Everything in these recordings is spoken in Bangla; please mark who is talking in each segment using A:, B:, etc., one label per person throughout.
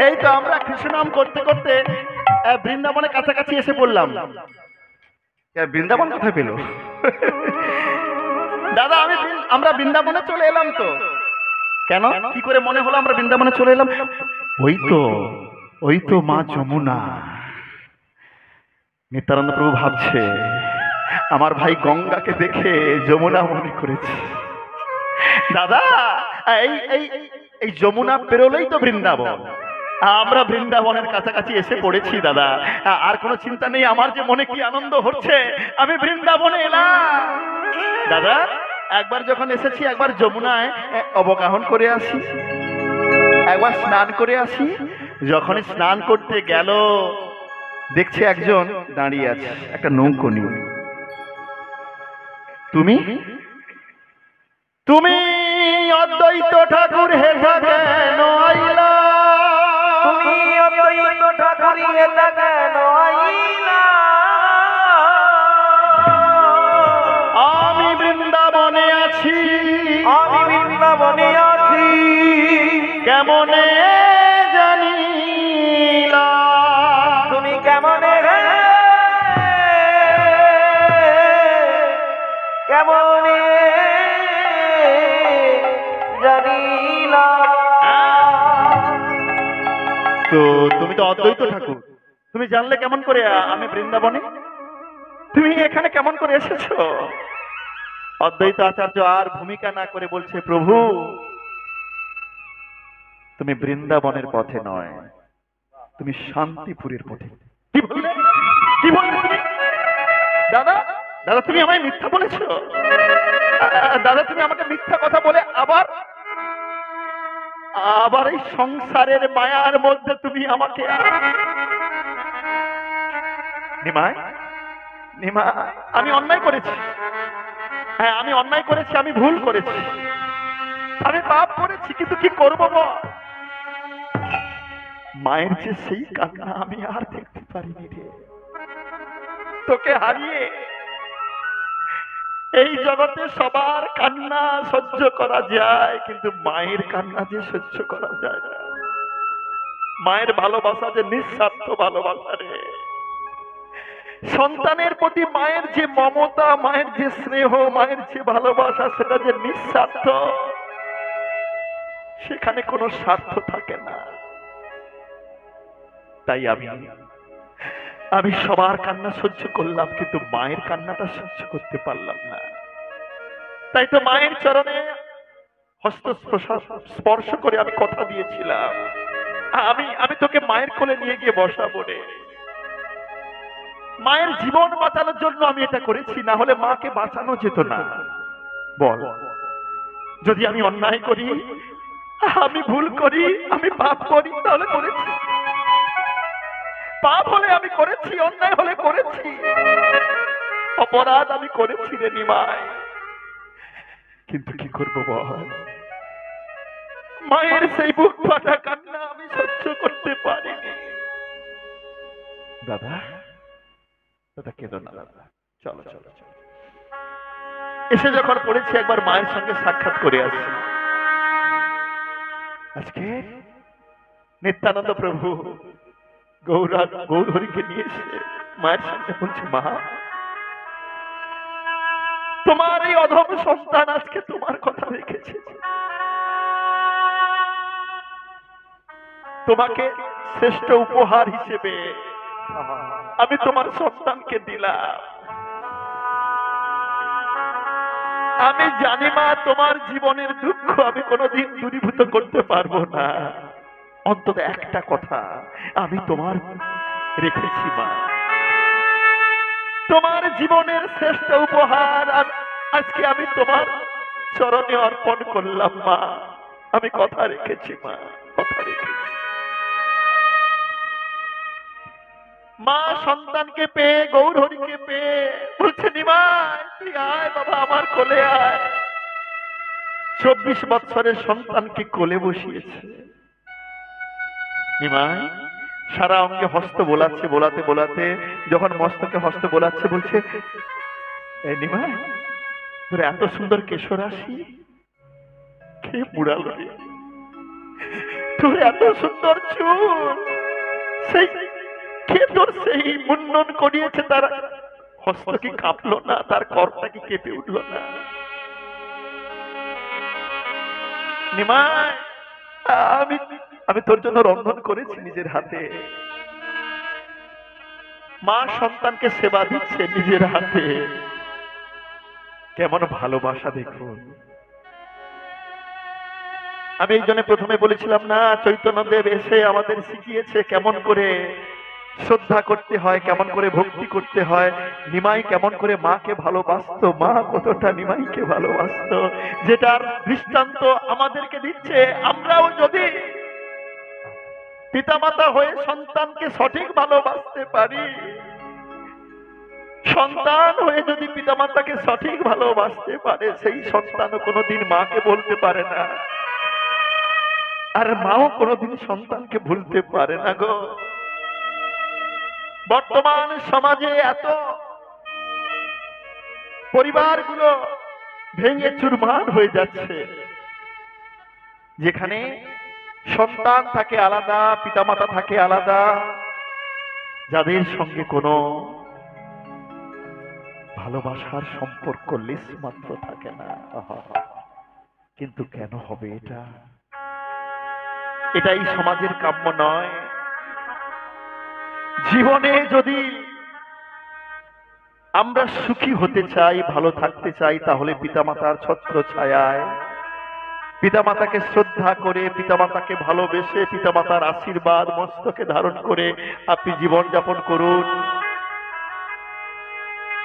A: এই তো আমরা কৃষ্ণ নাম করতে করতে বৃন্দাবনের কাছাকাছি এসে পড়লাম। বৃন্দাবন কোথায় পেল? দাদা আমরা বৃন্দাবনে চলে এলাম তো। কেন, কি করে মনে হলো আমরা বৃন্দাবনে চলে এলাম? ওই তো মা যমুনা। নিত্যানন্দ প্রভু ভাবছে আমার ভাই গঙ্গাকে দেখে যমুনা মনে করেছে। দাদা এই যমুনা পেরোলেই তো বৃন্দাবন। আমরা বৃন্দাবনের কাছাকাছি এসে পড়েছি দাদা। আর কোনো চিন্তা নেই, আমার যে মনে কি আনন্দ হচ্ছে, আমি বৃন্দাবনে এলাম। দাদা একবার যখন এসেছি, একবার যমুনায় অবগাহন করে আসি, একবার স্নান করে আসি। যখন স্নান করতে গেল দেখছে একজন দাঁড়িয়ে আছে একটা নৌকো নিয়ে। তুমি তুমি অদ্বৈত ঠাকুর হেথা কেন আইলা?
B: তুমি অদ্বৈত ঠাকুর হেথা কেন আইলা?
A: আমি বৃন্দাবনে আছি,
B: আমি বৃন্দাবনে আছি,
A: কেমনে জানিলা?
B: তুমি কেমনে কেমনে জানিলা?
A: তো তুমি তো অদ্বৈত ঠাকুর, তুমি জানলে কেমন করে আমি বৃন্দাবনে? তুমি এখানে কেমন করে এসেছো? অদ্বৈত আচার্য আর ভূমিকা না করে বলছে, প্রভু তুমি বৃন্দাবনের পথে নয়, তুমি শান্তিপুরের পথে। কি বললে? কি বললে তুমি? দাদা দাদা তুমি আমায় মিথ্যা বলেছো। দাদা তুমি আমাকে মিথ্যা কথা বলে আবার আবার এই সংসারের মায়ার মধ্যে তুমি আমাকে। নিমাই, নিমা, আমি অন্যায় করেছি। হ্যাঁ আমি অন্যায় করেছি, আমি ভুল করেছি, আমি পাপ করেছি, কিন্তু কি করবো বল? মায়ের যে সেই কান্না আমি আর দেখতে পারিনি রে। তোকে হারিয়ে এই জগতে সবার কান্না সহ্য করা যায়, কিন্তু মায়ের কান্না যে সহ্য করা যায় না। মায়ের ভালোবাসা যে নিঃস্বার্থ ভালোবাসা রে। সন্তানের প্রতি মায়ের যে মমতা, মায়ের যে স্নেহ, মায়ের যে ভালোবাসা, সেটা যে নিঃস্বার্থ, সেখানে কোনো স্বার্থ থাকে না। তাই আমি সবার কান্না সহ্য করলাম, কিন্তু মায়ের কান্নাটা সহ্য করতে পারলাম না। তাই তো মায়ের চরণে হস্ত স্পর্শ করে আমি কথা দিয়েছিলাম, আমি তোকে মায়ের কোলে নিয়ে গিয়ে বসাবো রে। মায়ের জীবন বাঁচানোর জন্য আমি এটা করেছি, না হলে মাকে বাঁচানো যেত না। বল, যদি আমি অন্যায় করি, আমি ভুল করি, আমি পাপ করি, তাহলে করেছি। পাপ হলে আমি করেছি, অন্যায় হলে করেছি, অপরাধ আমি করেছি রে নিমাই। কিন্তু কি করবো বল, মায়ের সেই বুক ফাটা কান্না আমি সহ্য করতে পারিনি। দাদা দাদা কেঁদো না দাদা, চলো চলো চলো। এসে যখন পড়েছি, একবার মায়ের সঙ্গে সাক্ষাৎ করে আসছি। আজকে নিত্যানন্দ প্রভু গৌরহরিকে নিয়ে এসে মায়ের সামনে বলছে, মা তোমার এই অধম সন্তান আজকে তোমার কথা রেখেছে, তোমাকে শ্রেষ্ঠ উপহার হিসেবে আমি তোমার সন্তানকে দিলাম। আমি জানি মা তোমার জীবনের দুঃখ আমি কোনোদিন দূরীভূত করতে পারবো না, অন্তত একটা কথা আমি তোমার রেখেছি মা, তোমার জীবনের শ্রেষ্ঠ উপহার আজকে আমি তোমার চরণে অর্পণ করলাম মা। আমি কথা রেখেছি মা, কথা রেখেছি। মা সন্তানকে পেয়ে, গৌরহরিকে পেয়ে বলছে, নিমাই তুই আয় বাবা, আমার কোলে আয়। 24 বৎসরের সন্তানকে কোলে বসিয়েছে। নিমাই সারা অঙ্গে হস্ত বোলাচ্ছে, বোলাতে বোলাতে যখন মস্তকে হস্ত বোলাচ্ছে বলছে, এই নিমাই তোর এত সুন্দর কেশরাশি কে বুড়ালো রে? তোর এত সুন্দর চুল, সেই কে তোর সেই মুন্নন করিয়েছে, তার হস্ত কি কাঁপলো না, তার করটা কি কেঁপে উঠলো না? নিমাই, আমি আমি তোর জন্য রন্ধন করেছি নিজের হাতে। মা সন্তানকে সেবা দিচ্ছে নিজের হাতে, কেমন ভালোবাসা দেখুন। আমি এই জন্য প্রথমে বলেছিলাম না, চৈতন্যদেব এসে আমাদের শিখিয়েছে কেমন করে শ্রদ্ধা করতে হয়, কেমন করে ভক্তি করতে হয়। নিমাই কেমন করে মাকে ভালোবাসতো, মা কতটা নিমাইকে ভালোবাসতো, যেটার দৃষ্টান্ত আমাদেরকে দিচ্ছে। আমরাও যদি পিতামাতা হয়ে সন্তানকে সঠিক ভালোবাসতে পারি, সন্তান হয়ে যদি পিতামাতাকে সঠিক ভালোবাসতে পারে, সেই সন্তানও কোনোদিন মাকে বলতে পারে না, আর মাও কোনোদিন সন্তানকে ভুলতে পারে না গো। বর্তমান সমাজে এত পরিবারগুলো ভেঙে চুরমার হয়ে যাচ্ছে, যেখানে সন্তান থাকে আলাদা, পিতামাতা থাকে আলাদা, যাদের সঙ্গে কোনো ভালোবাসার সম্পর্ক লেশ মাত্র থাকে না। কিন্তু কেন হবে এটা? এটাই সমাজের কাম্য নয়। জীবনে যদি আমরা সুখী হতে চাই, ভালো থাকতে চাই, তাহলে পিতামাতার ছত্র ছায়ায়, পিতামাতাকে শ্রদ্ধা করে, পিতামাতাকে ভালোবেসে, পিতামাতার আশীর্বাদ মস্তকে ধারণ করে আপনি জীবন যাপন করুন।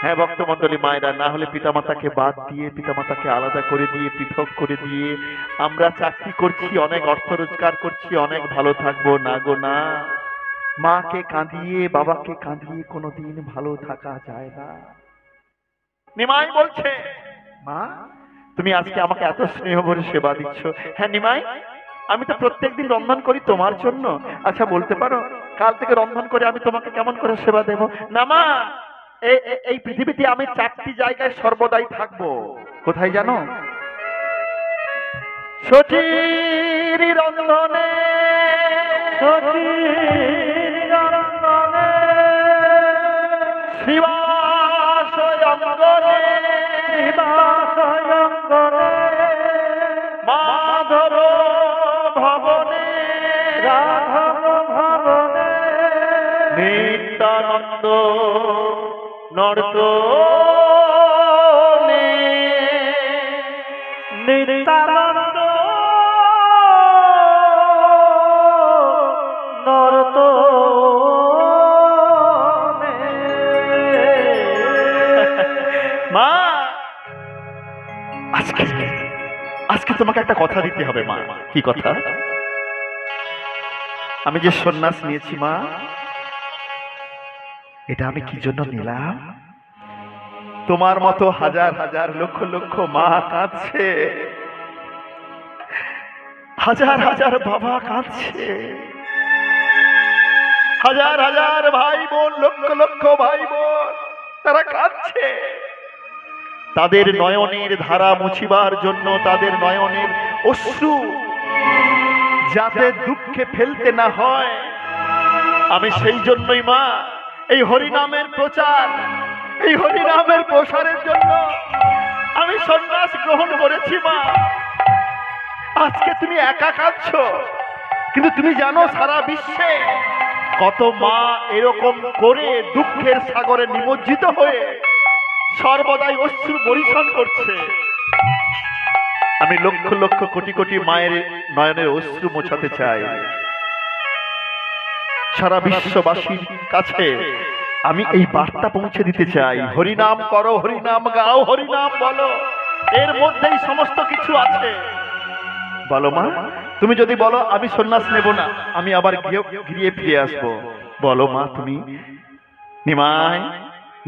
A: হ্যাঁ ভক্তমণ্ডলী মায়েরা, না হলে পিতামাতাকে বাদ দিয়ে, পিতামাতাকে আলাদা করে দিয়ে, পৃথক করে দিয়ে আমরা চাকরি করছি, অনেক অর্থ রোজগার করছি, অনেক ভালো থাকবো না গো না। মাকে কাঁদিয়ে, বাবাকে কাঁদিয়ে কোনোদিন ভালো থাকা যায় না। নিমাই বলছে, মা তুমি আজকে আমাকে এত স্নেহ ভরে সেবা দিচ্ছ। হ্যাঁ নিমাই, আমি তো প্রত্যেকদিন রন্ধন করি তোমার জন্য। আচ্ছা বলতে পারো কাল থেকে রন্ধন করে আমি তোমাকে কেমন করে সেবা দেব? না মা, এই পৃথিবীতে আমি 4টি জায়গায় সর্বদাই থাকবো। কোথায় জানো? সচির রন্ধনে, শিবাশয় অঙ্গনে, মাধব ভবনে, রাঘব ভবনে, নিত্যানন্দ নর্তনে, নিত্যানন্দ নর্তনে। মা আজকে আজকে তোমাকে একটা কথা দিতে হবে মা। কি কথা? আমি যে সন্ন্যাস নিয়েছি মা, এটা আমি কি জন্য নিলাম? তোমার মতো হাজার হাজার লক্ষ লক্ষ মা কাঁদছে, হাজার হাজার বাবা কাঁদছে, হাজার হাজার ভাই বোন, লক্ষ লক্ষ ভাই বোন তারা কাঁদছে। তাদের নয়নের ধারা মুছিবার জন্য, তাদের নয়নের অশ্রু যাতে দুঃখে ফেলতে না হয়, আমি সেই জন্যই মা এই হরিনামের প্রচার, এই হরিনামের প্রসারের জন্য আমি সন্ন্যাস গ্রহণ করেছি মা। আজকে তুমি একা কাঁদছো, কিন্তু তুমি জানো সারা বিশ্বে কত মা এরকম করে দুঃখের সাগরে নিমজ্জিত হয়ে সর্বদাই অশ্রু বরিশন করছে। আমি লক্ষ লক্ষ কোটি কোটি মায়ের নয়নের অশ্রু মোছাতে চাই। সারা বিশ্ববাসীর কাছে আমি এই বার্তা পৌঁছে দিতে চাই, হরিনাম করো, হরিনাম গাও, হরিনাম বলো, এর মধ্যেই সমস্ত কিছু আছে। বলো মা, তুমি যদি বলো আমি সন্ন্যাস নেব না, আমি আবার গিয়ে ফিরে আসবো, বলো মা তুমি। নিমাই,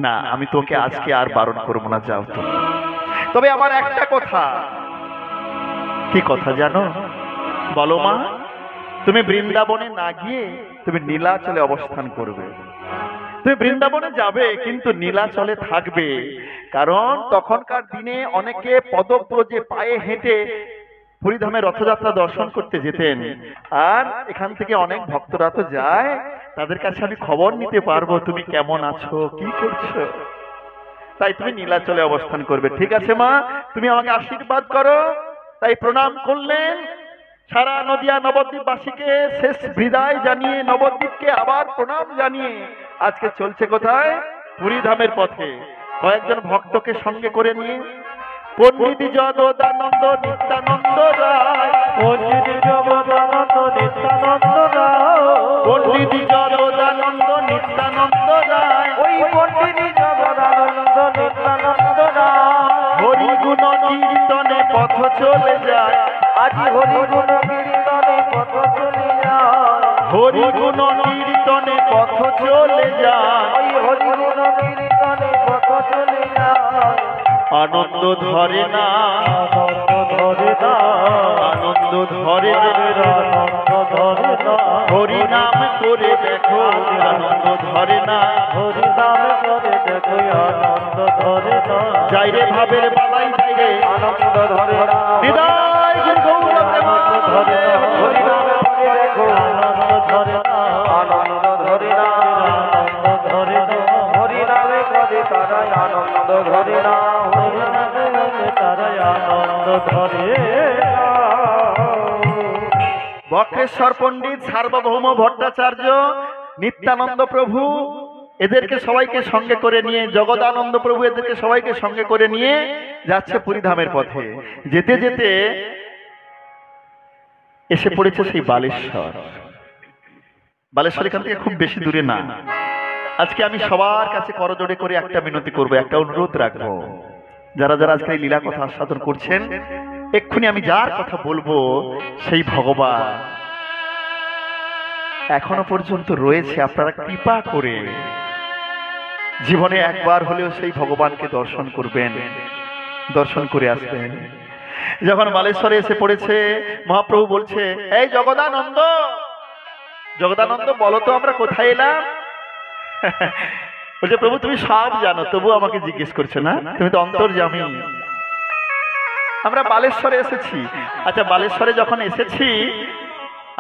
A: না আমি তোকে আজকে আর বারণ করবো না, যাও তুমি। তবে আমার একটা কথা। কি কথা জানো? বলো মা। তুমি বৃন্দাবনে না গিয়ে তুমি নীলাচলে অবস্থান করবে। তুমি বৃন্দাবনে যাবে কিন্তু নীলাচলে থাকবে, কারণ তখনকার দিনে অনেকে পদব্রজে পায়ে হেঁটে পুরীধামে রথযাত্রা দর্শন করতে যেতেন। আর এখান থেকে অনেক ভক্তরা তো যায়, তাদের কাছে আমি খবর নিতে পারবো তুমি কেমন আছো, কি করছো। তাই তুমি নীলাচলে অবস্থান করবে। ঠিক আছে মা, তুমি আমাকে আশীর্বাদ করো। তাই প্রণাম করলেন। সারা নদিয়া নবদ্বীপবাসীকে শেষ বিদায় জানিয়ে, নবদ্বীপকে আবার প্রণাম জানিয়ে আজকে চলছে কোথায়? পুরীধামের পথে। কয়েকজন ভক্তকে সঙ্গে করে নিয়ে পণ্ডিত জগদানন্দ নিত্যানন্দ রায়,
B: পণ্ডিত জগদানন্দ নিত্যানন্দ রায়,
A: পণ্ডিত জগদানন্দ নিত্যানন্দ রায়,
B: ওই পণ্ডিত জগদানন্দ নিত্যানন্দ রায়,
A: হরিগুণ কীর্তনে পথ চলে যায়,
B: আজি হরিগুণ কীর্তনে পথ চলে যায়,
A: হরিগুণ কীর্তনে পথ চলে যায়,
B: ওই হরিগুণ কীর্তনে পথ চলে যায়,
A: আনন্দ ধরে না,
B: আনন্দ ধরে না,
A: আনন্দ ধরে না,
B: আনন্দ ধরে না,
A: হরি নাম করে দেখো আনন্দ ধরে না,
B: হরি নাম করে দেখো আনন্দ ধরে না,
A: যাই রে ভাবের বালাই যাই রে,
B: আনন্দ ধরে না,
A: হৃদয় গৌর
B: আনন্দ ধরে না, হরি নাম করে দেখো আনন্দ ধরে না, আনন্দ ধরে না, আনন্দ ধরে না, হরি নামে করে তারা আনন্দ ধরে না, হরি নামে করে তারা আনন্দ ধরে না।
A: বক্রেশ্বর পণ্ডিত, সার্বভৌম ভট্টাচার্য, নিত্যানন্দ প্রভু এদেরকে সবাইকে সঙ্গে করে নিয়ে, জগদানন্দ প্রভু এদেরকে সবাইকে সঙ্গে করে নিয়ে যাচ্ছে পুরীধামের পথে। যেতে যেতে এসে পড়েছে সেই বালেশ্বর। বালেশ্বর এখান থেকে খুব বেশি দূরে না। আজকে আমি সবার কাছে করজোড়ে করে একটা মিনতি করব, একটা অনুরোধ রাখবো। যারা যারা আজকে এই লীলা কথা আস্বাদন করছেন, এক্ষুনি আমি যার কথা বলবো সেই ভগবান এখনো পর্যন্ত রয়েছে। আপনারা কৃপা করে জীবনে একবার হলেও সেই ভগবানকে দর্শন করবেন, দর্শন করে আসবেন। যখন বালেশ্বরে এসে পড়েছে, মহাপ্রভু বলছে, এই জগদানন্দ, জগদানন্দ বলো তো আমরা কোথায় এলাম? বলছে, প্রভু তুমি সব জানো, তবু আমাকে জিজ্ঞেস করছো না? তুমি তো অন্তর্যামী। আমরা বালেশ্বরে এসেছি। আচ্ছা, বালেশ্বরে যখন এসেছি,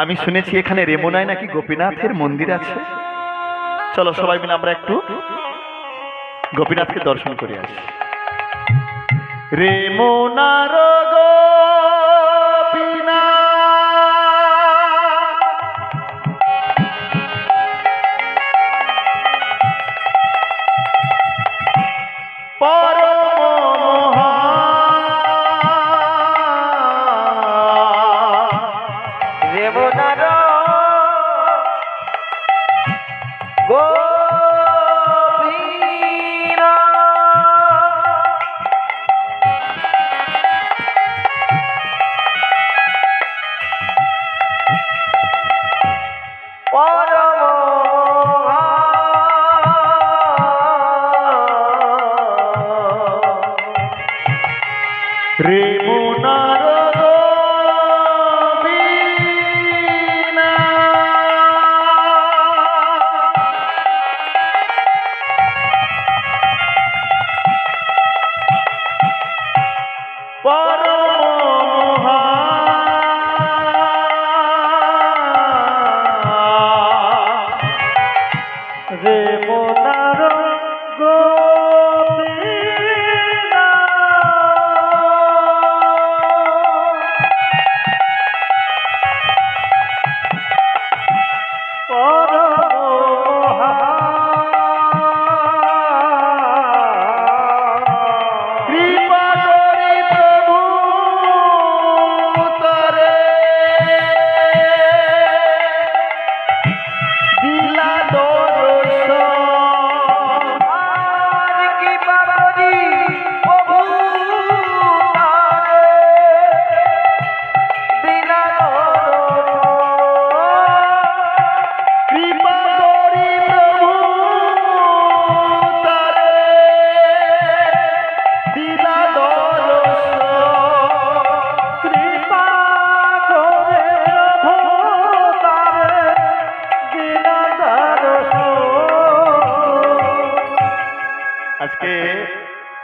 A: আমি শুনেছি এখানে রেমুনায় নাকি গোপীনাথের মন্দির আছে। চলো সবাই মিলে আমরা একটু গোপীনাথকে দর্শন করে আসি। রেমুনার গোপীনাথ পরম
B: রেমুনার
A: রেমুনার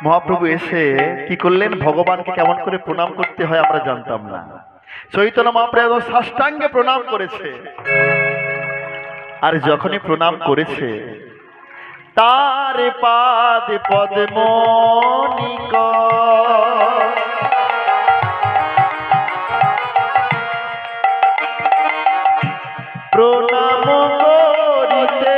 A: মহাপ্রভু এসে কি করলেন, ভগবানকে কেমন করে প্রণাম করতে হয় আমরা জানতাম না। চৈতন্য মহাপ্রভু একদম সাষ্টাঙ্গে প্রণাম করেছে। আর যখনই প্রণাম করেছে, তার পাদ পদ্মনিক প্রণাম করিতে,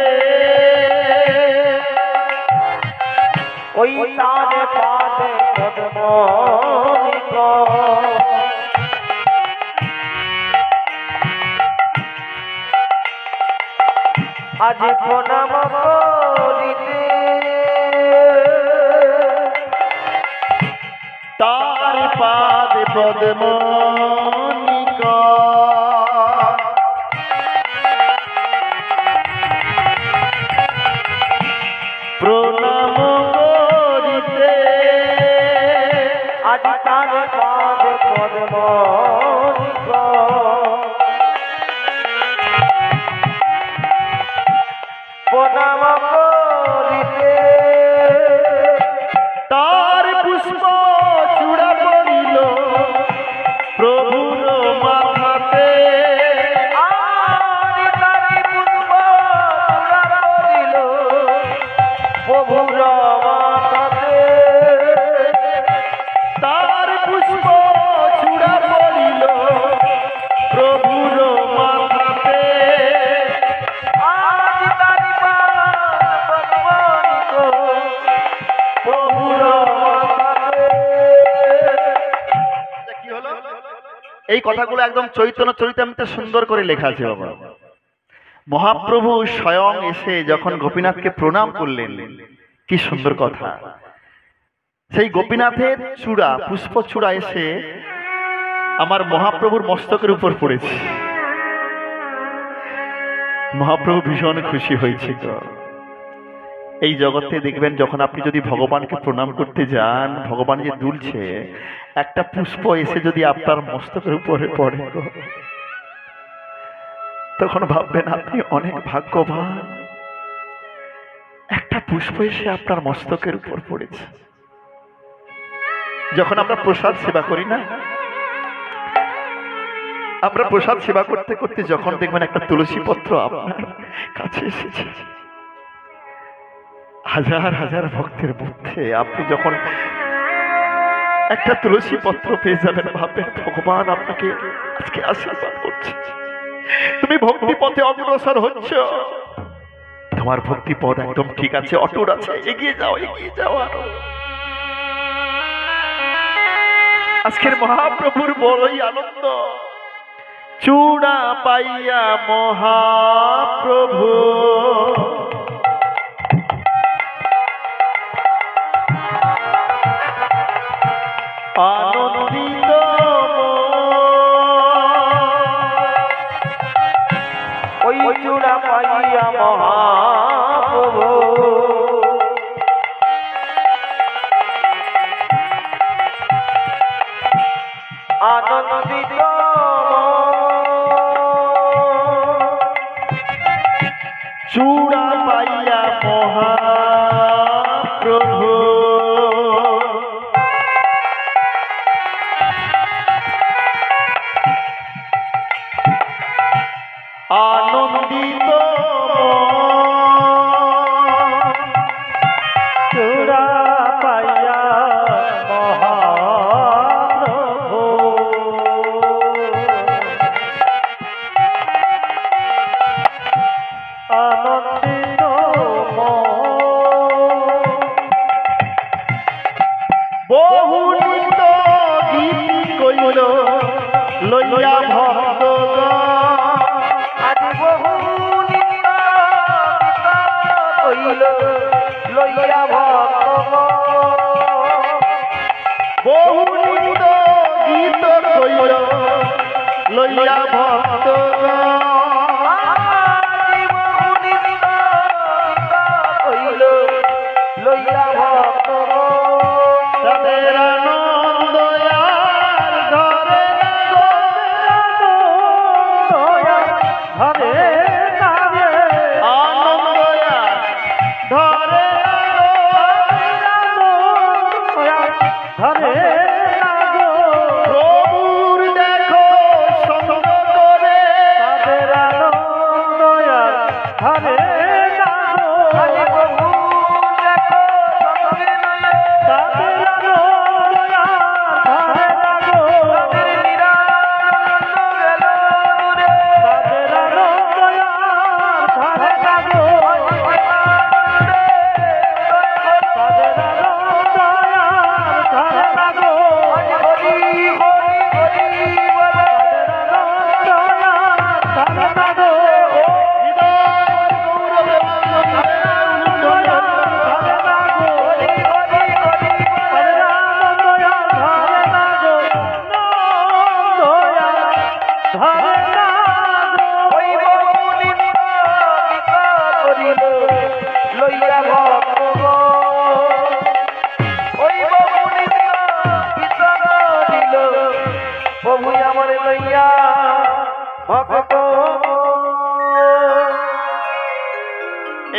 B: ওই তার পাদে পদ্মনিক আজ প্রণাম করিতে,
A: তার পাদ পদ্মনিক প্রণাম করিতে,
B: আজ তার পাদে পদ্মনিক প্রণাম করিতে,
A: তার পুষ্প চূড়া পড়িল প্রভুর মাথাতে,
B: আর তারি পুষ্প চূড়া পড়িল প্রভুর মাথাতে,
A: তার পুষ্প চূড়া পড়িল প্রভুর মাথাতে,
B: আজ তারি পদ্মনিক প্রভুর মাথাতে।
A: কি হলো? এই কথাগুলো একদম চৈতন্য চরিতামৃতে সুন্দর করে লেখা আছে বাবা। মহাপ্রভু স্বয়ং এসে যখন গোপীনাথকে প্রণাম করলেন, কি সুন্দর কথা। সেই গোপীনাথের চূড়া, পুষ্প চূড়া এসে আমার মহাপ্রভুর মস্তকের উপর পড়েছে। মহাপ্রভু ভীষণ খুশি হয়েছে। তো এই জগতে দেখবেন, যখন আপনি যদি ভগবানকে প্রণাম করতে যান, ভগবান যে দুলছে, একটা পুষ্প এসে যদি আপনার মস্তকের উপরে পড়ে, তখন ভাববেন আপনি অনেক ভাগ্যবান। একটা পুষ্প এসে আপনার মস্তকের উপর পড়েছে। যখন আমরা প্রসাদ সেবা করি না, আমরা প্রসাদ সেবা করতে করতে যখন দেখবেন একটা তুলসী পত্র আপনার কাছে এসেছে, হাজার হাজার ভক্তের মধ্যে আপনি যখন একটা তুলসী পত্র পেয়ে যাবেন, ভাববেন ভগবান আপনাকে আজকে আশীর্বাদ করছে। তুমি ভক্তি পথে অগ্রসর হচ্ছ, তোমার ভক্তি পথ একদম ঠিক আছে, অটুট আছে, এগিয়ে যাও, এগিয়ে যাও আরো। আজকের মহাপ্রভুর বড়ই আনন্দ, চূড়া পাইয়া মহাপ্রভু আনন্দিত,
B: ওই চূড়া পাইয়া মহাপ্রভু আনন্দিত,
A: চূড়া পাইয়া মহাপ্রভু আনন্দিত,
B: চূড়া পাইয়া মহাপ্রভু আনন্দিত
A: বহু নিত্য গীতি কইল লইয়া ভক্ত,
B: আজ বহু নিত্য কইল লইয়া ভক্ত,
A: বহু নিত্য গীত কইল লইয়া ভক্ত, তাদের আনন্দ আর ধরে না গো, আনন্দ আর ধরে না গো,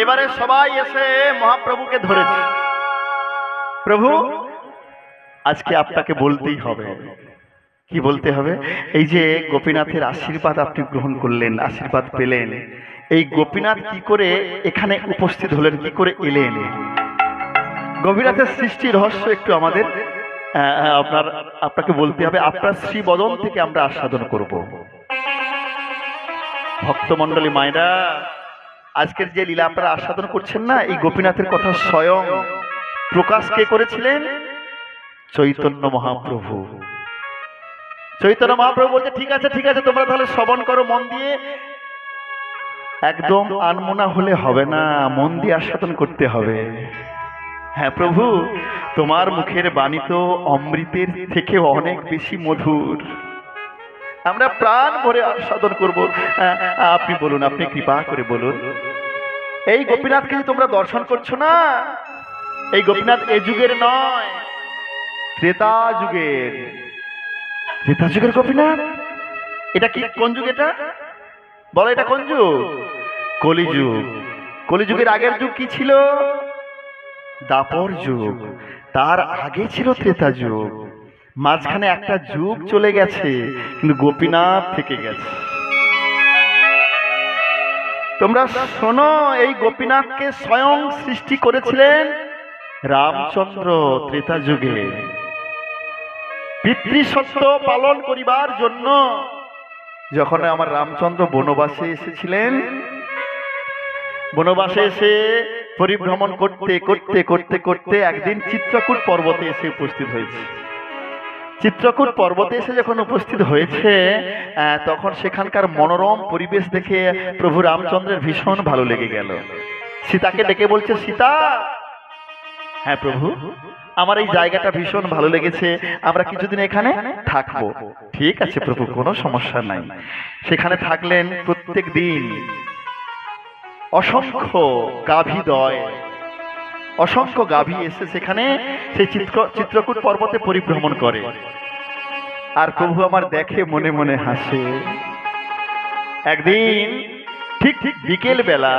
A: এবারে সবাই এসে মহাপ্রভুকে ধরেছে। প্রভু, আজকে আপনাকে বলতেই হবে। কি বলতে হবে? এই যে গোপীনাথের আশীর্বাদ আপনি গ্রহণ করলেন, আশীর্বাদ পেলেন, এই গোপীনাথ কি করে এখানে উপস্থিত হলেন, কি করে এলেন? গোপীনাথের সৃষ্টি রহস্য একটু আমাদের আপনাকে বলতে হবে। আপনার শ্রীবদন থেকে আমরা আস্বাদন করব। ভক্তমণ্ডলী মায়েরা, আজকের যে লীলা আপনারা আস্বাদন করছেন না, এই গোপীনাথের কথা স্বয়ং প্রকাশ কে করেছিলেন? চৈতন্য মহাপ্রভু। চৈতন্য মহাপ্রভু বলছে, ঠিক আছে ঠিক আছে, তোমরা তাহলে শ্রবণ করো মন দিয়ে। একদম আনমনা হলে হবে না, মন দিয়ে আস্বাদন করতে হবে। হ্যাঁ প্রভু, তোমার মুখের বাণী তো অমৃতের থেকে অনেক বেশি মধুর, আমরা প্রাণ ভরে আস্বাদন করব। আপনি বলুন, আপনি কৃপা করে বলুন। এই গোপীনাথকে তোমরা দর্শন করছো না, এই গোপীনাথ এ যুগের নয়, ত্রেতা যুগের। ত্রেতা যুগের গোপীনাথ? এটা কি, কোন যুগ এটা বলো? এটা কোন যুগ? কলিযুগ। কলিযুগের আগের যুগ কি ছিল? দাপর যুগ। তার আগে ছিল ত্রেতা যুগ। মাঝখানে একটা যুগ চলে গেছে, কিন্তু গোপীনাথ থেকে গেছে। তোমরা শোনো, এই গোপীনাথকে স্বয়ং সৃষ্টি করেছিলেন রামচন্দ্র ত্রেতা যুগে। পিতৃসত্য পালন করিবার জন্য যখন আমার রামচন্দ্র বনবাসে এসেছিলেন, বনবাসে এসে পরিভ্রমণ করতে করতে করতে করতে একদিন চিত্রকূট পর্বতে এসে উপস্থিত হয়েছে। চিত্রকূট পর্বতে এসে যখন উপস্থিত হয়েছে, তখন সেখানকার মনোরম পরিবেশ দেখে প্রভু রামচন্দ্রের ভীষণ ভালো লেগে গেল। সীতাকে ডেকে বলছে, সীতা, হ্যাঁ প্রভু, আমার এই জায়গাটা ভীষণ ভালো লেগেছে, আমরা কিছুদিন এখানে থাকবো। ঠিক আছে প্রভু, কোনো সমস্যা নাই। সেখানে থাকলেন প্রত্যেক দিন। অসংখ্য গাভী দয়, অসংখ্য গাভী এসে সেখানে সেই চিত্রকূট পর্বতে পরিভ্রমণ করে। আর প্রভু আমার দেখে মনে মনে হাসে। একদিন ঠিক ঠিক বিকেল বেলা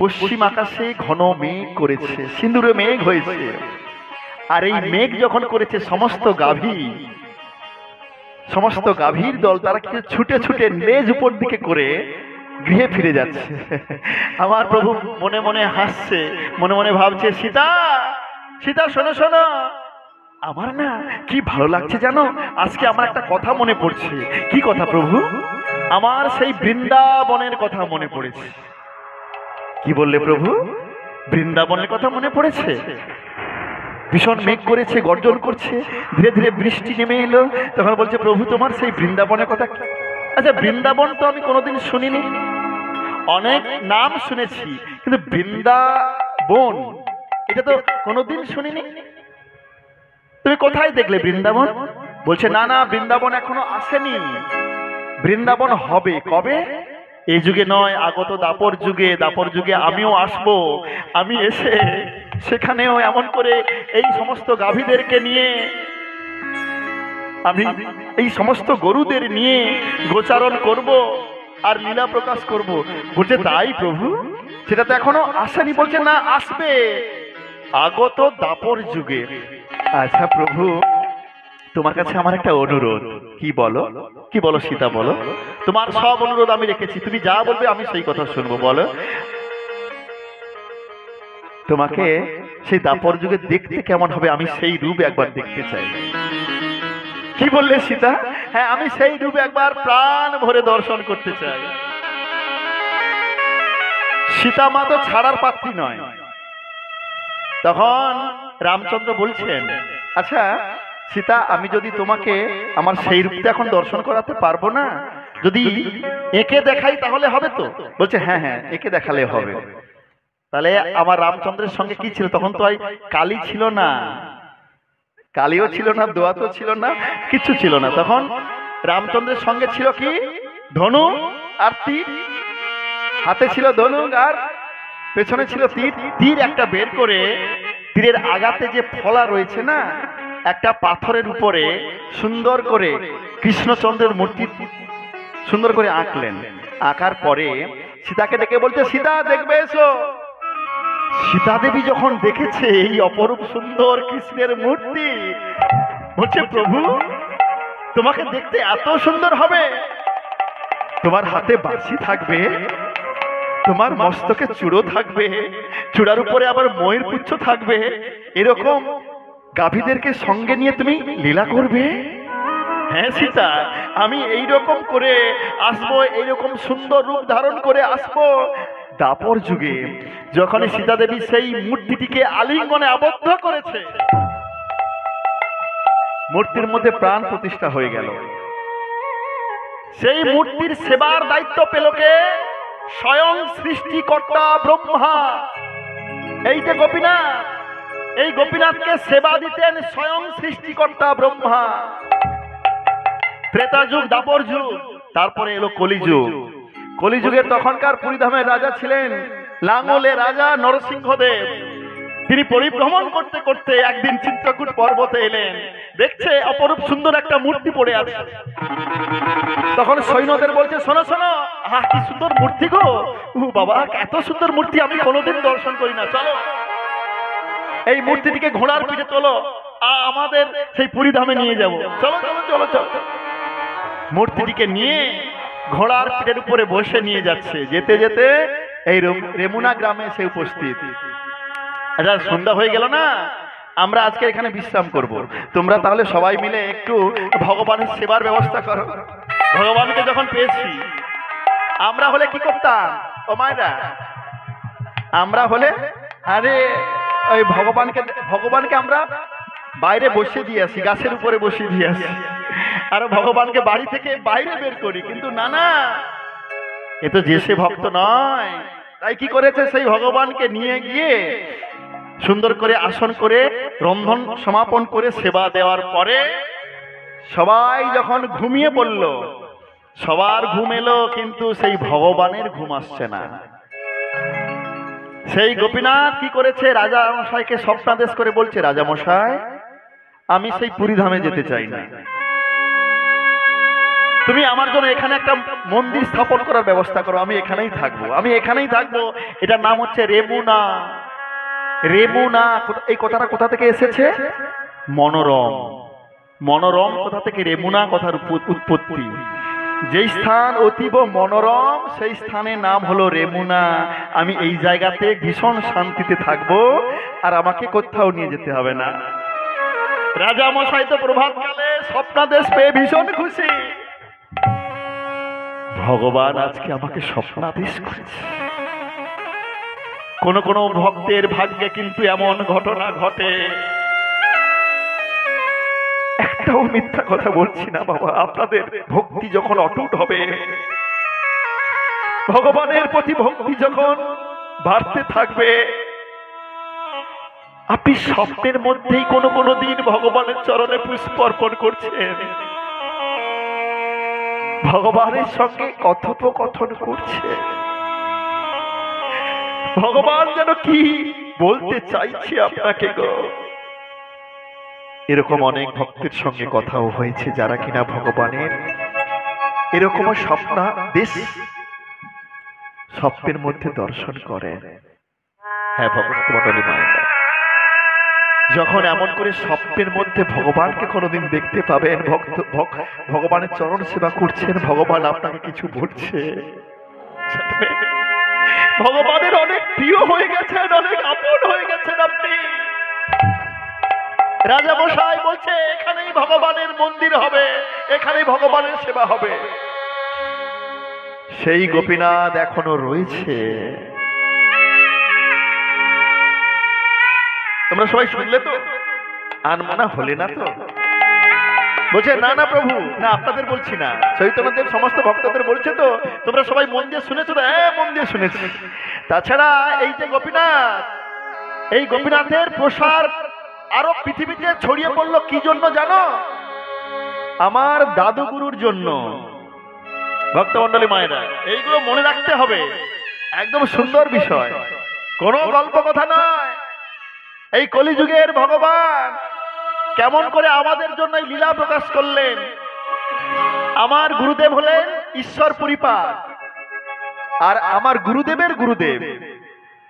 A: পশ্চিম আকাশে ঘন মেঘ করেছে, সিঁদুরে মেঘ হয়েছে। আর এই মেঘ যখন করেছে, সমস্ত গাভীর দল তারা কি ছুটে ছুটে লেজ উপর দিকে করে গৃহে ফিরে যাচ্ছে। আমার প্রভু মনে মনে হাসছে, মনে মনে ভাবছে, সীতা সীতা শোনো শোনো, আমার না কি ভালো লাগছে জানো, আজকে আমার একটা কথা মনে পড়ছে। কি কথা প্রভু? আমার সেই বৃন্দাবনের কথা মনে পড়েছে। কি বললে প্রভু? বৃন্দাবনের কথা মনে পড়েছে? ভীষণ মেঘ করেছে, গর্জন করছে, ধীরে ধীরে বৃষ্টি নেমে এলো। তখন বলছে, প্রভু তোমার সেই বৃন্দাবনের কথা? আচ্ছা, বৃন্দাবন তো আমি কোনোদিন শুনিনি, অনেক নাম শুনেছি, কিন্তু বৃন্দাবন এটা তো কোনোদিন শুনিনি। তুমি কোথায় দেখলে বৃন্দাবন? বলছে, না না, বৃন্দাবন এখনো আসেনি, বৃন্দাবন হবে। কবে? এই যুগে নয়, আগত দাপর যুগে। দাপর যুগে আমিও আসব। আমি এসে সেখানেও এমন করে এই সমস্ত গাভীদেরকে নিয়ে, আমি এই সমস্ত গরুদের নিয়ে গোচারণ করব আর লীলা প্রকাশ করব। বলছে, তাই প্রভু? সেটা তো এখনো আসেনি। বলছে, না, আসবে আগত দাপর যুগে। আচ্ছা প্রভু, তোমার কাছে আমার একটা অনুরোধ। কি বলো? কি বলো সীতা, বলো। তোমার সব অনুরোধ আমি রেখেছি, তুমি যা বলবে আমি সেই কথা শুনবো। বলো। তোমাকে সেই দাপর যুগে দেখতে কেমন হবে, আমি সেই রূপ একবার দেখতে চাই। কি বললে সীতা? হ্যাঁ, আমি সেই রূপ একবার প্রাণ ভরে দর্শন করতে চাই। সীতা মা তো ছাড়ার পাত্রী নয়। তখন রামচন্দ্র বলছেন, আচ্ছা সীতা, আমি যদি তোমাকে আমার সেই রূপটা এখন দর্শন করাতে পারবো না, যদি একে দেখাই তাহলে হবে তো? বলছে, হ্যাঁ হ্যাঁ, একে দেখালে হবে। তাহলে আমার রামচন্দ্রের সঙ্গে কি ছিল? তখন তো কালী ছিল না, কালীও ছিল না, দোয়াতও ছিল না, কিচ্ছু ছিল না। তখন রামচন্দ্রের সঙ্গে ছিল কি? ধনু আর তীর। হাতে ছিল ধনুক আর পেছনে ছিল তীর। তীর একটা বের করে তীরের আগাতে যে ফলা রয়েছে না, একটা পাথরের উপরে সুন্দর করে কৃষ্ণচন্দ্রের মূর্তি সুন্দর করে আঁকলেন। আঁকার পরে সীতাকে ডেকে বলছে, সীতা দেখবে এসো। সীতা দেবী যখন দেখেছে এই অপরূপ সুন্দর কৃষ্ণের মূর্তি, বলছে, প্রভু তোমাকে দেখতে এত সুন্দর হবে, তোমার হাতে বাঁশি থাকবে, তোমার মস্তকে চূড়ো থাকবে, চূড়ার উপরে আবার ময়ূর পুচ্ছ থাকবে, এরকম গাভীদেরকে সঙ্গে নিয়ে তুমি লীলা করবে? হ্যাঁ সীতা, আমি এইরকম করে আসবো, এইরকম সুন্দর রূপ ধারণ করে আসবো। দাপর যুগে যখন সীতা দেবী সেই মূর্তিটিকে আলিঙ্গনে আবদ্ধ করেছে, মূর্তির মধ্যে প্রাণ প্রতিষ্ঠা হয়ে গেল। সেই মূর্তির সেবার দায়িত্ব পেল কে? স্বয়ং সৃষ্টিকর্তা ব্রহ্মা। এই যে গোপীনাথ, এই গোপীনাথকে সেবা দিতেন স্বয়ং সৃষ্টিকর্তা ব্রহ্মা। ত্রেতা যুগ, দাপর যুগ, তারপরে এলো কলিযুগ। কলিযুগের তখনকার পুরীধামের রাজা ছিলেন লাঙ্গলে রাজা নরসিংহদেব। তিনি পরিভ্রমণ করতে করতে একদিন চিত্রকূট পর্বতে এলেন, দেখছে অপরূপ সুন্দর একটা মূর্তি পড়ে আছে। তখন সৈন্যদের বলছে, শোনো শোনো, আহা কি সুন্দর মূর্তি গো, বাবা এত সুন্দর মূর্তি আমি কোনোদিন দর্শন করি না, চলো এই মূর্তিটিকে ঘোড়ার পিঠে তোলো, আমাদের সেই পুরীধামে নিয়ে যাব, চলো চলো চলো চলো। মূর্তিটিকে নিয়ে ঘোড়ার পিঠের উপরে বসে নিয়ে যাচ্ছে। যেতে যেতে এই রেমুনা গ্রামে সে উপস্থিত। আচ্ছা সন্ধ্যা হয়ে গেল না, আমরা আজকে এখানে বিশ্রাম করব, তোমরা তাহলে সবাই মিলে একটু ভগবানের সেবার ব্যবস্থা করো। ভগবানকে যখন পেয়েছি, আমরা হলে কি করতাম ও মায়েরা, আমরা হলে আরে ওই ভগবানকে আমরা বাইরে বসে দিয়ে আসি, গাছের উপরে বসিয়ে দিয়ে আসি, আর ভগবানকে বাড়ি থেকে বাইরে বের করি। কিন্তু না না, এ তো যে সে ভক্ত নয়। তাই কি করেছে, সেই ভগবানকে নিয়ে গিয়ে সুন্দর করে আসন করে রন্ধন সমাপন করে সেবা দেওয়ার পরে সবাই যখন ঘুমিয়ে পড়ল, সবার ঘুম এলো, কিন্তু সেই ভগবানের ঘুম আসছে না। সেই গোপীনাথ কি করেছে, রাজা মশাইকে স্বপ্নাদেশ করে বলছে, রাজা মশাই আমি সেই পুরীধামে যেতে চাই না, তুমি আমার জন্য এখানে একটা মন্দির স্থাপন করার ব্যবস্থা করো, আমি এখানেই থাকবো, আমি এখানেই থাকবো। এটার নাম হচ্ছে রেমুনা। রেমুনা এই কথাটা কোথা থেকে এসেছে? মনোরম। মনোরম কথা থেকে রেমুনা কথার উৎপত্তি। যেই স্থান অতীব মনোরম সেই স্থানের নাম হলো রেমুনা। আমি এই জায়গাতে ভীষণ শান্তিতে থাকবো, আর আমাকে কোথাও নিয়ে যেতে হবে না। রাজা মশাই তো প্রভাতকালে স্বপ্নাদেশ পেয়ে ভীষণ খুশি। ভগবান আজকে আমাকে স্বপ্নাদেশ করেছে। কোন কোন ভক্তের ভাগ্যে কিন্তু এমন ঘটনা ঘটে, একটাও মিথ্যা কথা বলছি না বাবা, আপনাদের ভক্তি যখন অটুট হবে, ভগবানের প্রতি ভক্তি যখন বাড়তে থাকবে, আপনি স্বপ্নের মধ্যেই কোনো কোনো দিন ভগবানের চরণে পুষ্প অর্পণ করছেন, ভগবানের সঙ্গে কথোপকথন করছে, ভগবান যেন কি বলতে চাইছে আপনাকে গো। এরকম অনেক ভক্তের সঙ্গে কথাও হয়েছে যারা কিনা ভগবানের এরকম স্বপ্নের মধ্যে দর্শন করেন। হ্যাঁ ভগবত মণ্ডলী মায়েরা, যখন এমন করে স্বপ্নের মধ্যে ভগবানকে কোনোদিন দেখতে পাবেন, ভগবানের চরণ সেবা করছেন, ভগবান আপনাকে কিছু বলছে, ভগবানের অনেক প্রিয় হয়ে গেছেন, অনেক আপন হয়ে গেছেন আপনি। রাজা মশাই বলছে এখানেই ভগবানের মন্দির হবে, এখানেই ভগবানের সেবা হবে। সেই গোপীনাথ এখনো রয়েছে। তোমরা সবাই শুনলে তো, আনমনা হলে না তো? বলছে না না প্রভু, না আপনাদের বলছি না, চৈতন্যদেব সমস্ত ভক্তদের বলছে তো, তোমরা সবাই মন দিয়ে শুনেছো তো? হ্যাঁ মন দিয়ে শুনেছি। তাছাড়া এই যে গোপীনাথ, এই গোপীনাথের প্রসার আরো পৃথিবীতে ছড়িয়ে পড়লো কি জন্য জানো? আমার দাদু গুরুর জন্য। ভক্তমণ্ডলী মায়েরা, এইগুলো মনে রাখতে হবে, একদম সুন্দর বিষয়, কোনো গল্প কথা নয়। এই কলিযুগের ভগবান কেমন করে আমাদের জন্য লীলা প্রকাশ করলেন। আমার গুরুদেব হলেন ঈশ্বর পরিপাক, আর আমার গুরুদেবের গুরুদেব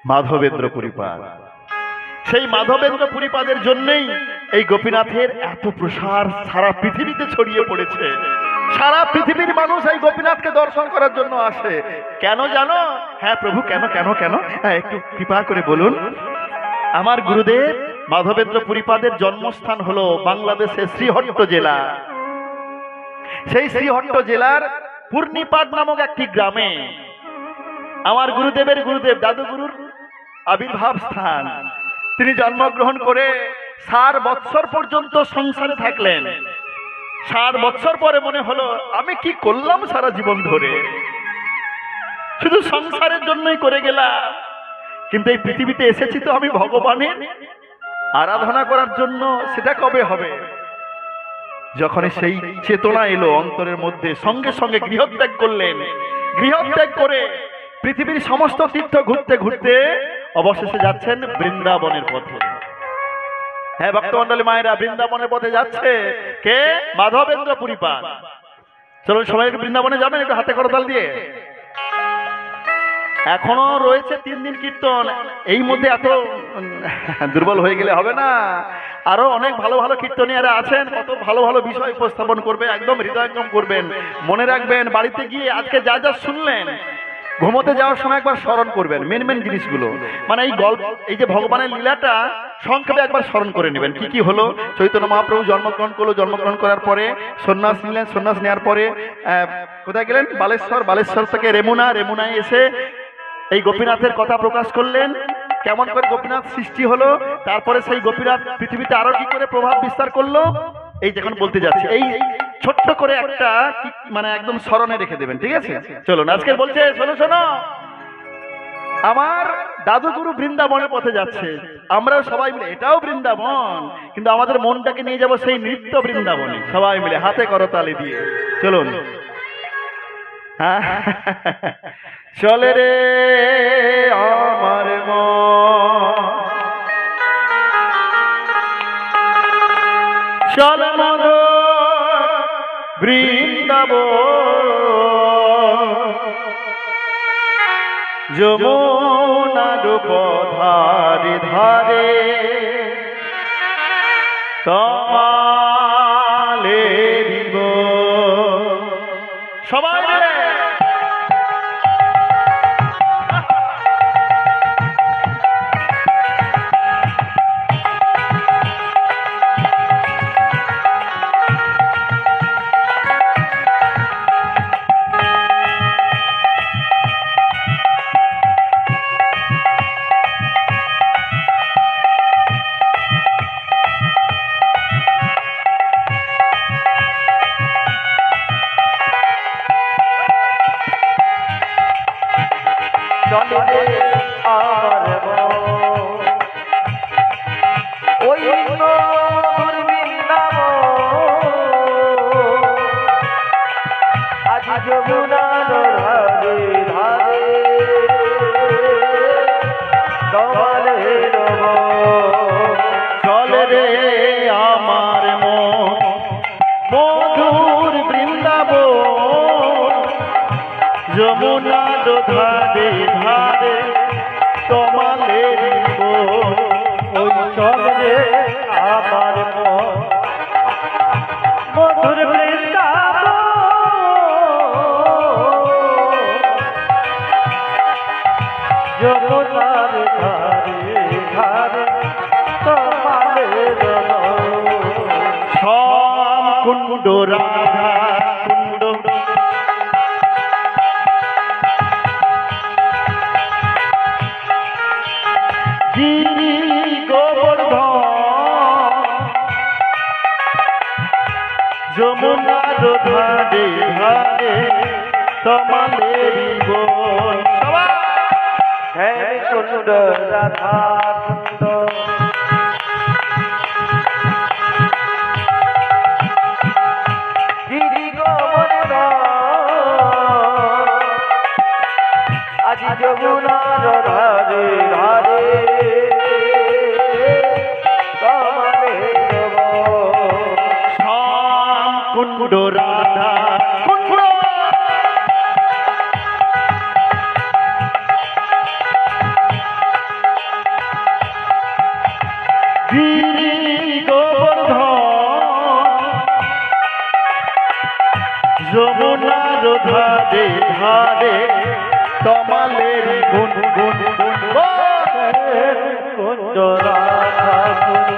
A: মাধবেন্দ্র পুরীপাদ। সেই মাধবেন্দ্র পুরীপাদের জন্যই এই গোপীনাথের এত প্রসার সারা পৃথিবীতে ছড়িয়ে পড়েছে। সারা পৃথিবীর মানুষ এই গোপীনাথকে দর্শন করার জন্য আসে। কেন জানো? হ্যাঁ প্রভু, কেন কেন কেন? হ্যাঁ, একটু কৃপা করে বলুন। আমার গুরুদেব মাধবেন্দ্র পুরীপাদের জন্মস্থান হলো বাংলাদেশের শ্রীহট্ট জেলা। সেই শ্রীহট্ট জেলার পূর্ণিপাদ নামক একটি গ্রামে আমার গুরুদেবের গুরুদেব দাদুগুরুর আবির্ভাব স্থান। তিনি জন্মগ্রহণ করে 60 বৎসর পর্যন্ত সংসারে থাকলেন। 60 বৎসর পরে মনে হলো আমি কি করলাম সারা জীবন ধরে, শুধু সংসারের জন্যই করে গেলাম। কিন্তু এই পৃথিবীতে এসেছি তো আমি ভগবানের আরাধনা করার জন্য, সেটা কবে হবে? যখন সেই চেতনা এলো অন্তরের মধ্যে, সঙ্গে সঙ্গে গৃহত্যাগ করলেন। গৃহত্যাগ করে পৃথিবীর সমস্ত তীর্থ ঘুরতে ঘুরতে অবশেষে যাচ্ছেন বৃন্দাবনের পথে। হ্যাঁ ভক্তমন্ডলী মায়েরা, বৃন্দাবনের পথে যাচ্ছে কে? মাধবেন্দ্র পুরীপাদ। চলুন সবাই একটু বৃন্দাবনে যাবেন, একটু হাতে করতাল দিয়ে। এখনো রয়েছে 3 দিন কীর্তন। এই মধ্যে এত দুর্বল হয়ে গেলে হবে না। আরো অনেক ভালো ভালো কীর্তনীয়ারা আছেন, কত ভালো ভালো বিষয় উপস্থাপন করবে, একদম হৃদয়ঙ্গম করবেন। মনে রাখবেন, বাড়িতে গিয়ে আজকে যা যা শুনলেন ঘুমোতে যাওয়ার সময় একবার স্মরণ করবেন মেন মেন জিনিসগুলো। মানে এই গল্প, এই যে ভগবানের লীলাটা সংক্ষেপে একবার স্মরণ করে নেবেন। কি কি হলো? চৈতন্য মহাপ্রভু জন্মগ্রহণ করলো, জন্মগ্রহণ করার পরে সন্ন্যাস নিলেন, সন্ন্যাস নেওয়ার পরে কোথায় গেলেন? বালেশ্বর। বালেশ্বর থেকে রেমুনা, রেমুনায় এসে এই গোপীনাথের কথা প্রকাশ করলেন। কেমন করে গোপীনাথ সৃষ্টি হলো, তারপরে সেই গোপীনাথ পৃথিবীতে আরো কি করে প্রভাব বিস্তার করলো, এই যখন বলতে যাচ্ছি, এই ছোট্ট করে একটা মানে একদম স্মরণে রেখে দেবেন, ঠিক আছে? চলুন আজকে বলছে, শোনো শোনো, আমার দাদুগুরু বৃন্দাবনের পথে যাচ্ছে, আমরাও সবাই মিলে, এটাও বৃন্দাবন, কিন্তু আমাদের মনটাকে নিয়ে যাব সেই নৃত্য বৃন্দাবনে, সবাই মিলে হাতে করতালি দিয়ে। চলুন। চলে রে আমার মন, চল মধ বৃন্দাবন, যমুনার পধারে ধারে তমালে দিব। সবাই মিলে
B: যমুনার ধারে ধারে তমালে রব।
A: চলে রে আমার মন মধুর বৃন্দাবন, যমুনার ধারে ধারে তমালে দিব।
B: ওই চলে রে আমার মন মধুর বৃন্দাবন, যমুনার ধারে ধারে তমালে রব।
A: শ্যাম কুণ্ড রাধা কুণ্ড, গিরি গোবর্ধন, যমুনার ধারে ধারে তমালে জীবন।
B: শ্যাম কুণ্ড রাধা কুণ্ড, গিরি গোবর্ধন, আজ যমুনার ধারে ধারে তমালে রব।
A: শ্যাম কুণ্ড রাধা কুণ্ড, যমুনার ধারে ধারে তমালের গুন গুন গুন
B: কুঞ্জ রাধা কুঞ্জ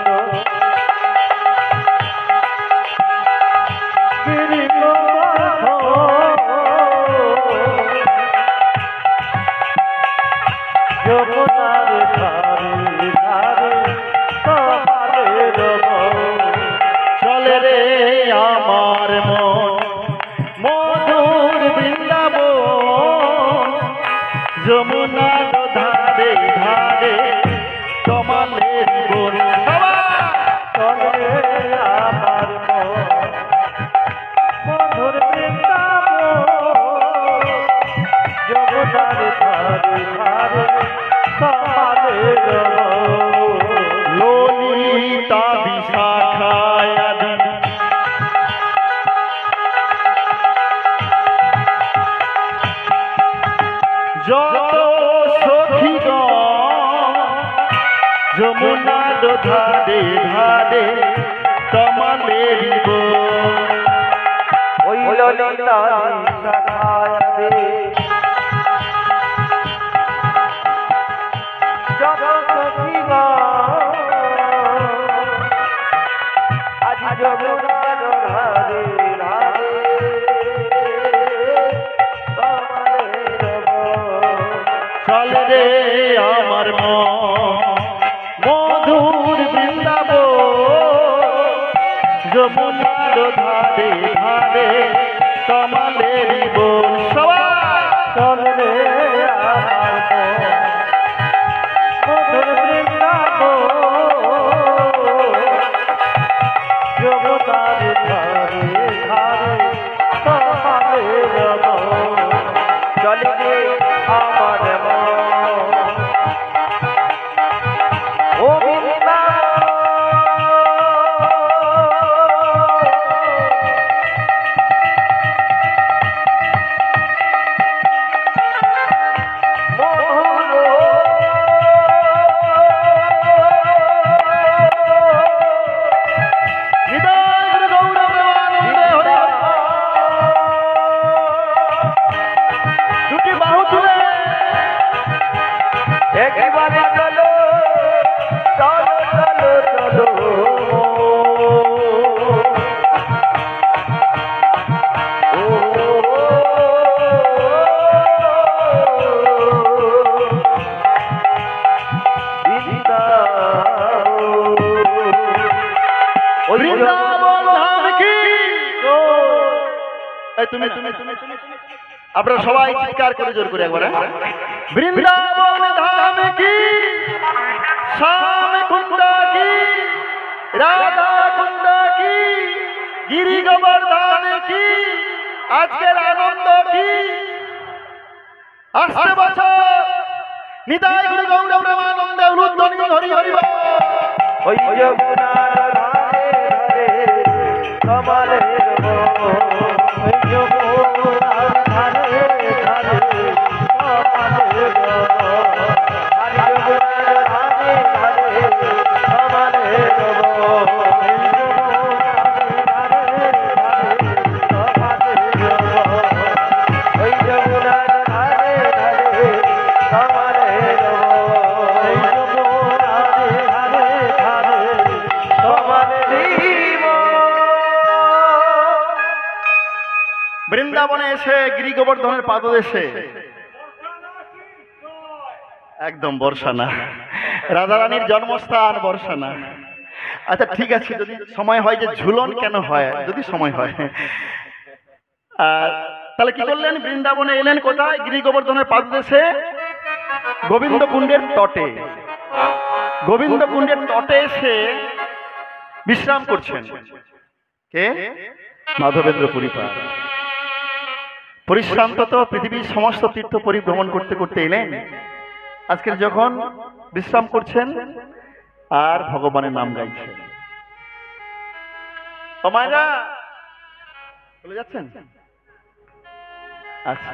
B: যমুনার ধারে ধারে তমালের
A: চলে রে আমার মন মধুর বৃন্দাবন যমুনার ধারে ধারে তমালের গুন
B: চলে আমার মধুর বৃন্দাবন যমুনার ধারে ধারে তমালের
A: ললিতা বিশাখায় আদি যত সখীগণ যমুনার ধারে ধারে তমালের গুন
B: ওই ললিতা বিশাখায় যত সখীগণ আজ যমুনার ধারে ধারে
A: চলে রে আমার মন মধুর বৃন্দাবন যমুনার ধারে ধারে তমালের গুন সবাই
B: চলে আমার মধুর বৃন্দাবন যমুনার ধারে ধারে তমালের চলে রে আমার ও
A: দুটি বাহু তুলে
B: একবারে চলো চলো চলো চলো
A: বৃন্দাবন ধাম কি এই তুমি তুমি তুমি আপনারা সবাই চিৎকার করে জোর করে একবার বৃন্দাবন ধাম কি শ্যাম কুণ্ড কি রাধা কুণ্ড কি গিরি গোবর্ধন কি আজকের আনন্দ কি আসছে বছর নিতাই গুরু গৌর প্রেমানন্দে উলুধ্বনি হরি হরি বল।
B: ওই যমুনার ধারে ধারে তমালের ওই যমুনার ধারে ধারে তমালের আরে যমুনার ধারে ধারে তমালের ওই যমুনার ধারে ধারে তমালের
A: বৃন্দাবনে এসে গিরি গোবর্ধনের পাদদেশে একদম বর্ষা না, রাধারানীর জন্মস্থান বর্ষা না। আচ্ছা ঠিক আছে, যদি সময় হয় যে ঝুলন কেন হয়, যদি সময় হয় তাহলে কি করলেন? বৃন্দাবনে এলেন কোথায়? গিরি গোবর্ধনের পাদদেশে গোবিন্দ কুণ্ডের তটে। গোবিন্দ কুণ্ডের তটে এসে বিশ্রাম করছেন কে? মাধবেন্দ্র পরিপাল। পরিশ্রান্ত তো পৃথিবীর সমস্ত তীর্থ পরিভ্রমণ করতে করতে এলেন, আজকে যখন বিশ্রাম করছেন আর ভগবানের নাম গাইছেন। ও মায়েরা চলে যাচ্ছেন? আচ্ছা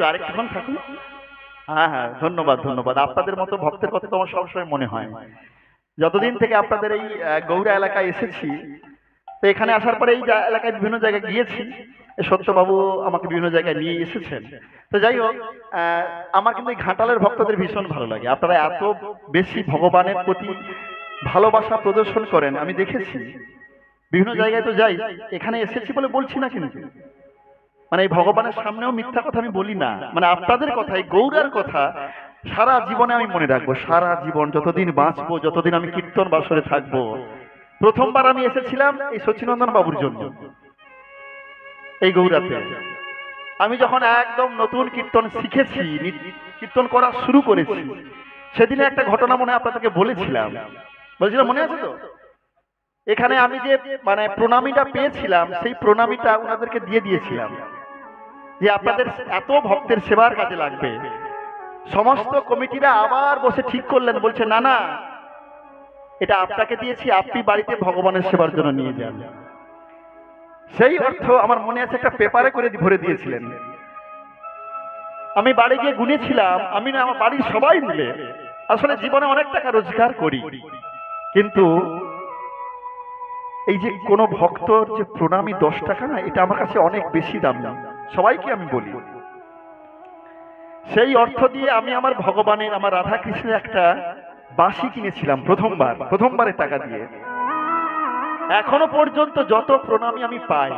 A: আরেকটুক্ষণ থাকুন। হ্যাঁ হ্যাঁ, ধন্যবাদ ধন্যবাদ। আপনাদের মতো ভক্তের কথা তো আমার সবসময় মনে হয়। যতদিন থেকে আপনাদের এই গৌড়া এলাকায় এসেছি, তো এখানে আসার পরে এই এলাকায় বিভিন্ন জায়গায় গিয়েছি, এই সত্যবাবু আমাকে বিভিন্ন জায়গায় নিয়ে এসেছেন। তো যাই হোক, আমার কিন্তু এই ঘাটালের ভক্তদের ভীষণ ভালো লাগে। আপনারা এত বেশি ভগবানের প্রতি ভালোবাসা প্রদর্শন করেন, আমি দেখেছি বিভিন্ন জায়গায় তো যাই, এখানে এসেছি বলে বলছি না, কিন্তু মানে এই ভগবানের সামনেও মিথ্যা কথা আমি বলি না। মানে আপনাদের কথা, এই গৌরার কথা সারা জীবনে আমি মনে রাখবো, সারা জীবন যতদিন বাঁচবো, যতদিন আমি কীর্তন বাসরে থাকবো। প্রথমবার আমি এসেছিলাম এই সচিনন্দন বাবুর জন্য, এই গৌরাতে। আমি যখন একদম নতুন কীর্তন শিখেছি, কীর্তন করা শুরু করেছি, সেদিনে একটা ঘটনা মনে আপনাদেরকে বলেছিলাম, মনে আছে তো? এখানে আমি যে মানে প্রণামীটা পেয়েছিলাম, সেই প্রণামীটা ওনাদেরকে দিয়ে দিয়েছিলাম যে আপনাদের এত ভক্তের সেবার কাজে লাগবে। সমস্ত কমিটিরা আবার বসে ঠিক করলেন, বলছে না না, এটা আপনাকে দিয়েছি, আপনি বাড়িতে ভগবানের সেবার জন্য নিয়ে যান। সেই অর্থ আমার মনে আছে, একটা পেপারে করে ভরে দিয়েছিলেন। আমি বাড়ি গিয়ে গুনেছিলাম, আমি না আমার বাড়ির সবাই মিলে আসলে জীবনে অনেক টাকা রোজগার করি, কিন্তু এই যে কোনো ভক্তর যে প্রণামী 10 টাকা না, এটা আমার কাছে অনেক বেশি দাম না, সবাইকে আমি বলি। সেই অর্থ দিয়ে আমি আমার ভগবানের, আমার রাধা কৃষ্ণের একটা বাঁশি কিনেছিলাম প্রথমবারের টাকা দিয়ে। এখনো পর্যন্ত যত প্রণামী আমি পাই,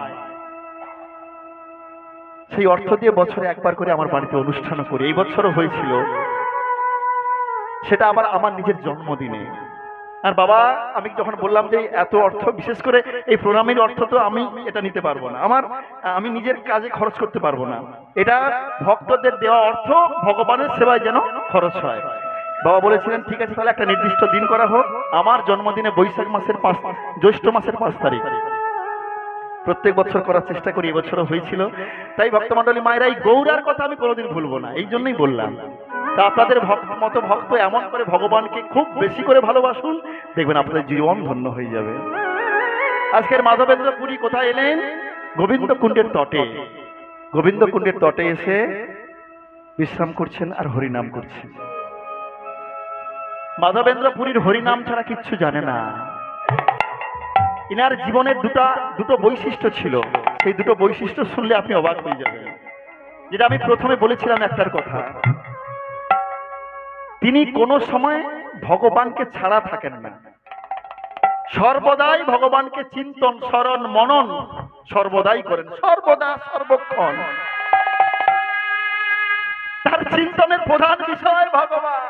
A: সেই অর্থ দিয়ে বছরে একবার করে আমার বাড়িতে অনুষ্ঠান করি। এই বছরও হয়েছিল, সেটা আবার আমার নিজের জন্মদিনে। আর বাবা, আমি যখন বললাম যে এত অর্থ, বিশেষ করে এই প্রণামীর অর্থ তো আমি এটা নিতে পারবো না, আমি নিজের কাজে খরচ করতে পারবো না, এটা ভক্তদের দেওয়া অর্থ ভগবানের সেবায় যেন খরচ হয়। বাবা বলেছিলেন ঠিক আছে, তাহলে একটা নির্দিষ্ট দিন করা হোক, আমার জন্মদিনে বৈশাখ মাসের জ্যৈষ্ঠ মাসের 5 তারিখ। প্রত্যেক বছর করার চেষ্টা করি, এবছরও হয়েছিল। তাই ভক্তমণ্ডলী মায়েরা, এই গৌরার কথা আমি কোনোদিন ভুলবো না, এই জন্যই বললাম। তা আপনাদের মতো ভক্ত এমন করে ভগবানকে খুব বেশি করে ভালোবাসুন, দেখবেন আপনাদের জীবন ধন্য হয়ে যাবে। আজকের মাধবেন্দ্র পুরী কোথায় এলেন? গোবিন্দ কুণ্ডের তটে। গোবিন্দ কুণ্ডের তটে এসে বিশ্রাম করছেন আর হরিনাম করছেন। মাধবেন্দ্র পুরীর হরিনাম ছাড়া কিচ্ছু জানে না। ইনার জীবনের দুটো বৈশিষ্ট্য ছিল, সেই দুটো বৈশিষ্ট্য শুনলে আপনি অবাক হয়ে যাবেন। যেটা আমি প্রথমে বলেছিলাম একটার কথা, তিনি কোনো সময় ভগবানকে ছাড়া থাকেন না, সর্বদাই ভগবানকে চিন্তন স্মরণ মনন সর্বদাই করেন, সর্বদা সর্বক্ষণ। তার চিন্তনের প্রধান বিষয় ভগবান।